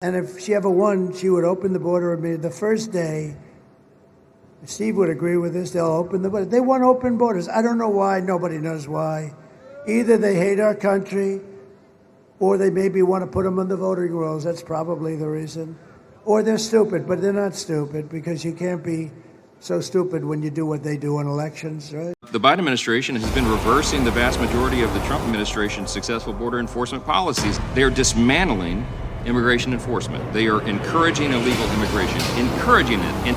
And if she ever won, she would open the border immediately. The first day, Steve would agree with this, they'll open the border. They want open borders. I don't know why. Nobody knows why. Either they hate our country, or they maybe want to put them on the voting rolls. That's probably the reason. Or they're stupid, but they're not stupid, because you can't be so stupid when you do what they do in elections, right? The Biden administration has been reversing the vast majority of the Trump administration's successful border enforcement policies. They are dismantling immigration enforcement. They are encouraging illegal immigration, encouraging it. And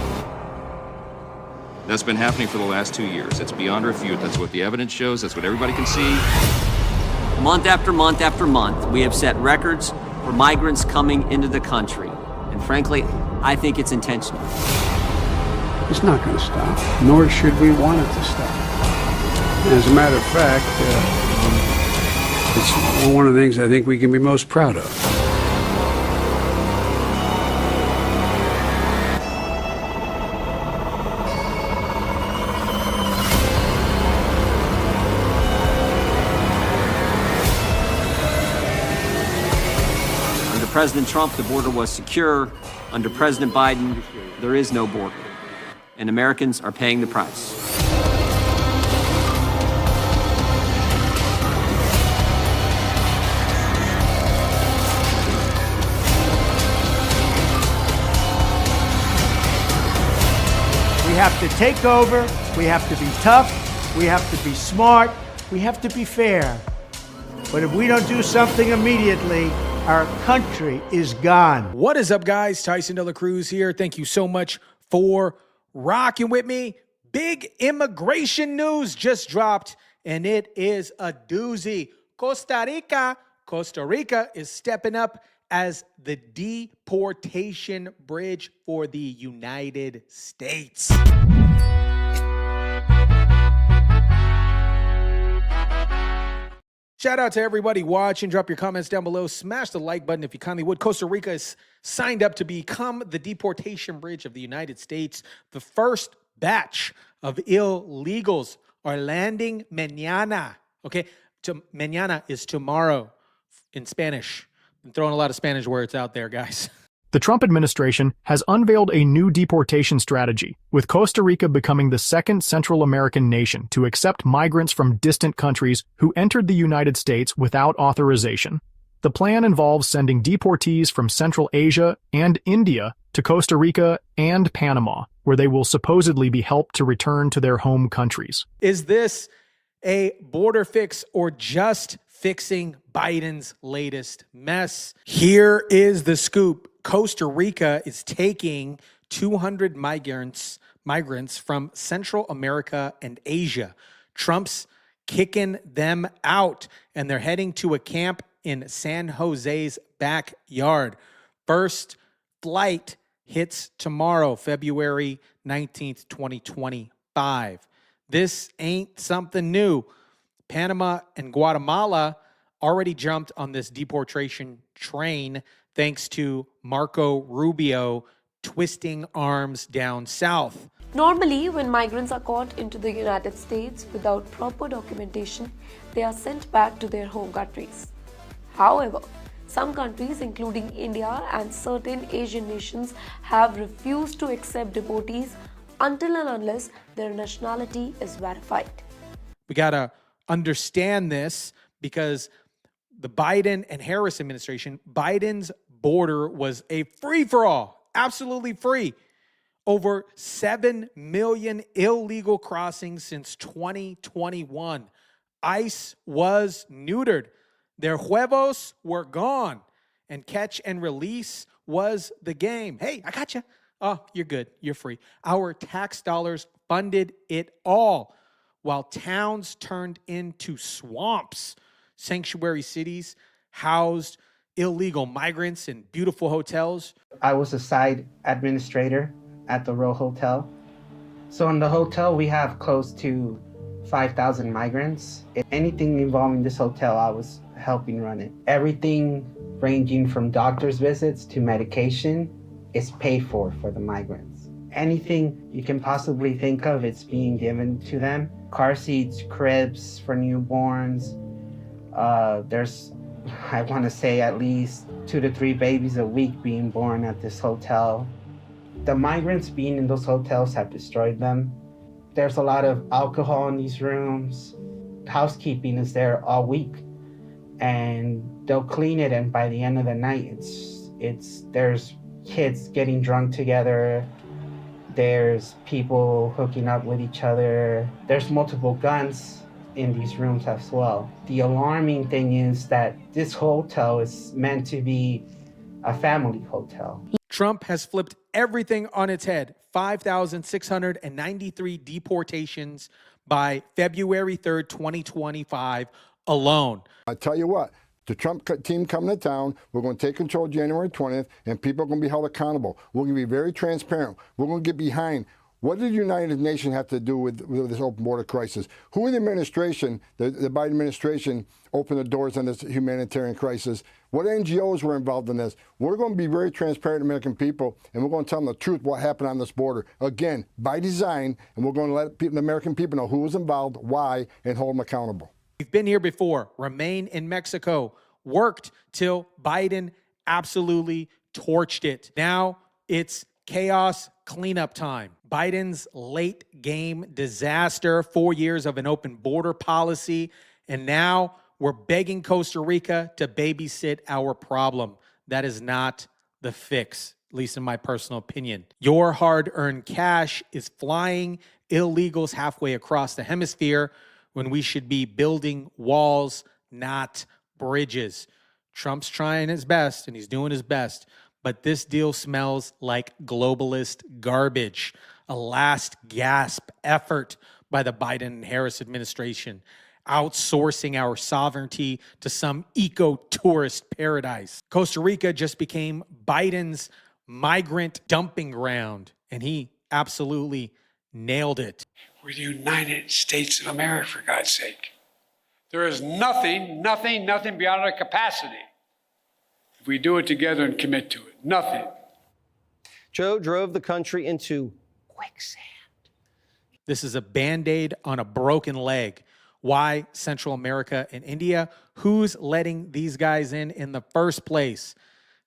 that's been happening for the last 2 years. It's beyond refute. That's what the evidence shows. That's what everybody can see. Month after month after month, we have set records for migrants coming into the country. And frankly, I think it's intentional. It's not going to stop, nor should we want it to stop. As a matter of fact, it's one of the things I think we can be most proud of. Under President Trump, the border was secure. Under President Biden, there is no border. And Americans are paying the price. We have to take over, we have to be tough, we have to be smart, we have to be fair. But if we don't do something immediately, our country is gone. What is up, guys? Tyson De La Cruz here. Thank you so much for rocking with me. Big immigration news just dropped, and it is a doozy. Costa Rica is stepping up as the deportation bridge for the United States. Shout out to everybody watching. Drop your comments down below. Smash the like button if you kindly would. Costa Rica is signed up to become the deportation bridge of the United States. The first batch of illegals are landing mañana. Okay, mañana is tomorrow in Spanish. I'm throwing a lot of Spanish words out there, guys. The Trump administration has unveiled a new deportation strategy, with Costa Rica becoming the second Central American nation to accept migrants from distant countries who entered the United States without authorization. The plan involves sending deportees from Central Asia and India to Costa Rica and Panama, where they will supposedly be helped to return to their home countries. Is this a border fix or just fixing Biden's latest mess? Here is the scoop. Costa Rica is taking 200 migrants from Central America and Asia. Trump's kicking them out, and they're heading to a camp in San Jose's backyard. First flight hits tomorrow, February 19th, 2025. This ain't something new. Panama and Guatemala already jumped on this deportation train thanks to Marco Rubio twisting arms down south. Normally, when migrants are caught into the United States without proper documentation, they are sent back to their home countries. However, some countries, including India and certain Asian nations, have refused to accept deportees until and unless their nationality is verified. We gotta understand this because the Biden and Harris administration, Biden's border was a free-for-all, absolutely free. Over 7 million illegal crossings since 2021. ICE was neutered. Their huevos were gone. And catch and release was the game. Hey, I got you. Oh, you're good. You're free. Our tax dollars funded it all, while towns turned into swamps. Sanctuary cities housed illegal migrants in beautiful hotels. I was a side administrator at the Row Hotel. So in the hotel, we have close to 5,000 migrants. If anything involving this hotel, I was helping run it. Everything ranging from doctor's visits to medication is paid for the migrants. Anything you can possibly think of, it's being given to them. Car seats, cribs for newborns. There's, I want to say, at least 2 to 3 babies a week being born at this hotel. The migrants being in those hotels have destroyed them. There's a lot of alcohol in these rooms. Housekeeping is there all week, and they'll clean it, and by the end of the night, there's kids getting drunk together. There's people hooking up with each other. There's multiple guns in these rooms as well. The alarming thing is that this hotel is meant to be a family hotel. Trump has flipped everything on its head. 5,693 deportations by February 3rd, 2025 alone. I tell you what, the Trump team coming to town, we're going to take control January 20th, and people are going to be held accountable. We're going to be very transparent. We're going to get behind. What did the United Nations have to do with this open border crisis? Who in the administration, the Biden administration, opened the doors on this humanitarian crisis? What NGOs were involved in this? We're going to be very transparent to American people, and we're going to tell them the truth, what happened on this border. Again, by design, and we're going to let the American people know who was involved, why, and hold them accountable. We've been here before. Remain in Mexico. Worked till Biden absolutely torched it. Now it's chaos cleanup time. Biden's late game disaster, 4 years of an open border policy, and now we're begging Costa Rica to babysit our problem. That is not the fix, at least in my personal opinion. Your hard-earned cash is flying illegals halfway across the hemisphere when we should be building walls, not bridges. Trump's trying his best, and he's doing his best, but this deal smells like globalist garbage, a last gasp effort by the Biden and Harris administration, outsourcing our sovereignty to some eco-tourist paradise. Costa Rica just became Biden's migrant dumping ground, and he absolutely nailed it. We're the United States of America, for God's sake. There is nothing beyond our capacity if we do it together and commit to it. Nothing. Joe drove the country into quicksand. This is a Band-Aid on a broken leg. Why Central America and India? Who's letting these guys in the first place?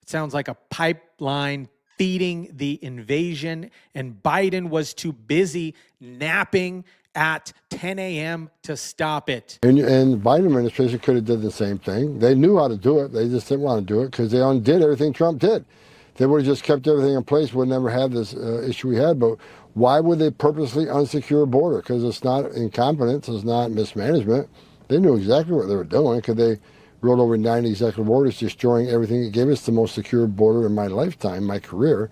It sounds like a pipeline feeding the invasion, and Biden was too busy napping at 10 a.m. to stop it. And the Biden administration could have did the same thing. They knew how to do it. They just didn't want to do it because they undid everything Trump did. They would have just kept everything in place. We'd never have this issue we had. But why would they purposely unsecure a border? Because it's not incompetence. It's not mismanagement. They knew exactly what they were doing because they wrote over 90 executive orders destroying everything. It gave us the most secure border in my lifetime, my career.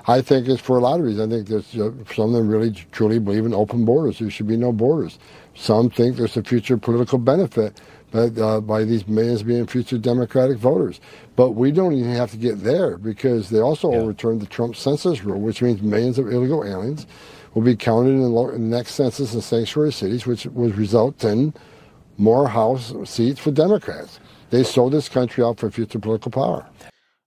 I think it's for a lot of reasons. I think there's some of them really truly believe in open borders. There should be no borders. Some think there's a future political benefit by these millions being future Democratic voters. But we don't even have to get there because they also overturned the Trump census rule, which means millions of illegal aliens will be counted in the next census in sanctuary cities, which would result in more House seats for Democrats. They sold this country out for future political power.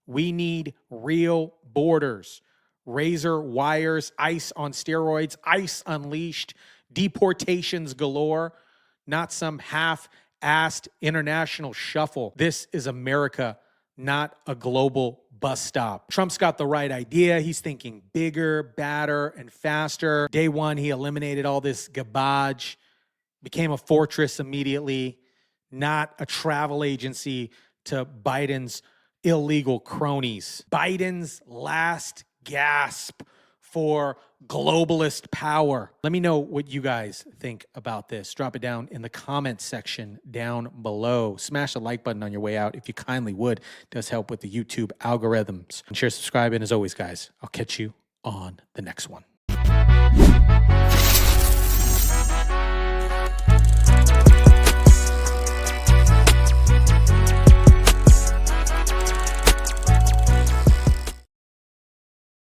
We need real borders. Razor wires, ICE on steroids, ICE unleashed, deportations galore, not some half-assed international shuffle. This is America, not a global bus stop. Trump's got the right idea. He's thinking bigger, badder, and faster. Day one, he eliminated all this garbage, became a fortress immediately, not a travel agency to Biden's illegal cronies. Biden's last gasp for globalist power. Let me know what you guys think about this. Drop it down in the comments section down below. Smash the like button on your way out if you kindly would. It does help with the YouTube algorithms. And share, subscribe, and as always, guys, I'll catch you on the next one.